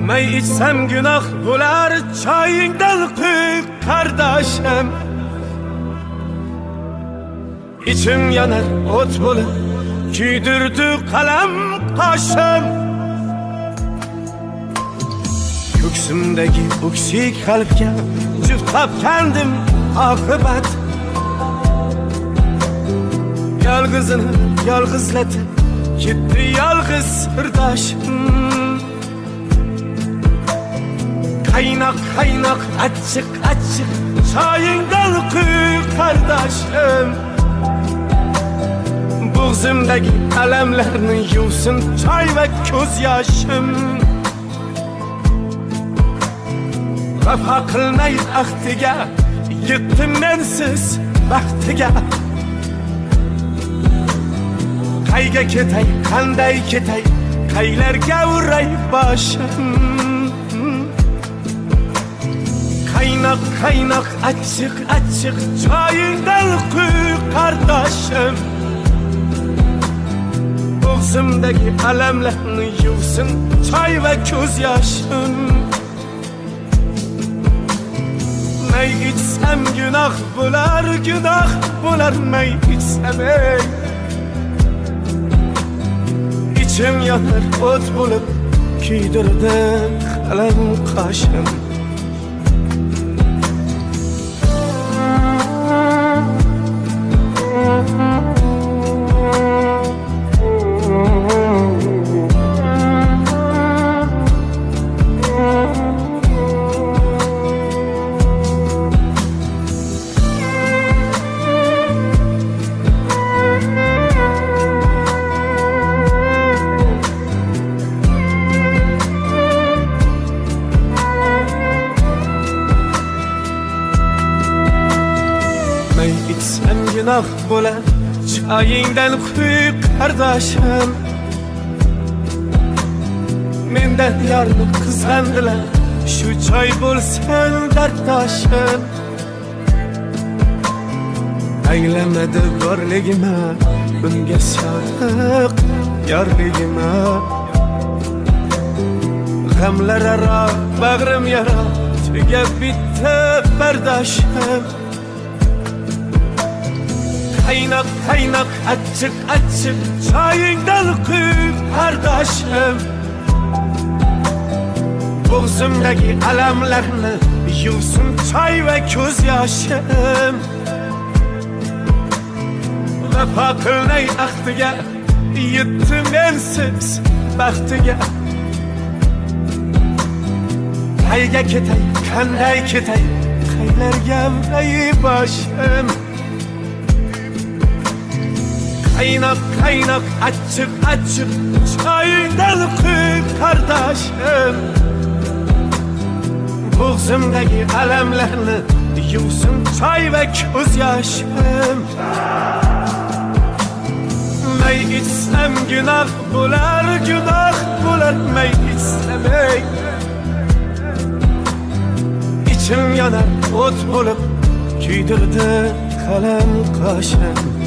May içsem günah bular, çayingdan quy kardeşim. İçim yanar ot bo'lib, kuydirdi qalam qoshim. Ko'ksimdagi o'ksik qalbga juft topgandim oqibat. Yolg'izini yolg'izlatib ketdi yolg'iz sirdoshim. Qaynoq qaynoq achchiq achchiq choyingdan quy qardoshim. Bo'g'zimdagi alamlarni yuvsin choy va ko'z yoshim. Vafo qilmay ahdiga yetdim mensiz baxtiga. Qayga ketay, qanday ketay, qaylarga uray boshim. Qaynoq qaynoq achchiq achchiq choyingdan quy qardoshim. Bo'g'zimdagi alamlarni yuvsin choy va ko'z yoshim. May içsem günah bular may içsem ey. İçim yanar ot bo'lib, kuydirdi qalam qoshim. May içsem günah bo'lar, choyingdan quy qardoshim. Mendan yorni qizg'andilar, shu choy bo'lsin darddoshim. Anglamadi borligima, bunga sodiq yorligima. G'amlar aro bag'rim yara, tugab bitti bardoshim. Qaynoq qaynoq achchiq achchiq choyingdan quy qardoshim. Bo'g'zimdagi alamlarni yuvsin choy va ko'z yoshim. Vafo qilmay ahdiga yetdim mensiz baxtiga. Qayga ketay, qanday ketay, qaylarga uray boshim. Qaynoq qaynoq achchiq achchiq choyingdan quy qardoshim. Bo'g'zimdagi alamlarni yuvsin choy va ko'z yoshim. May içsem günah bular may içsem ey. İçim yanar ot bo'lib, kuydirdi qalam qoshim.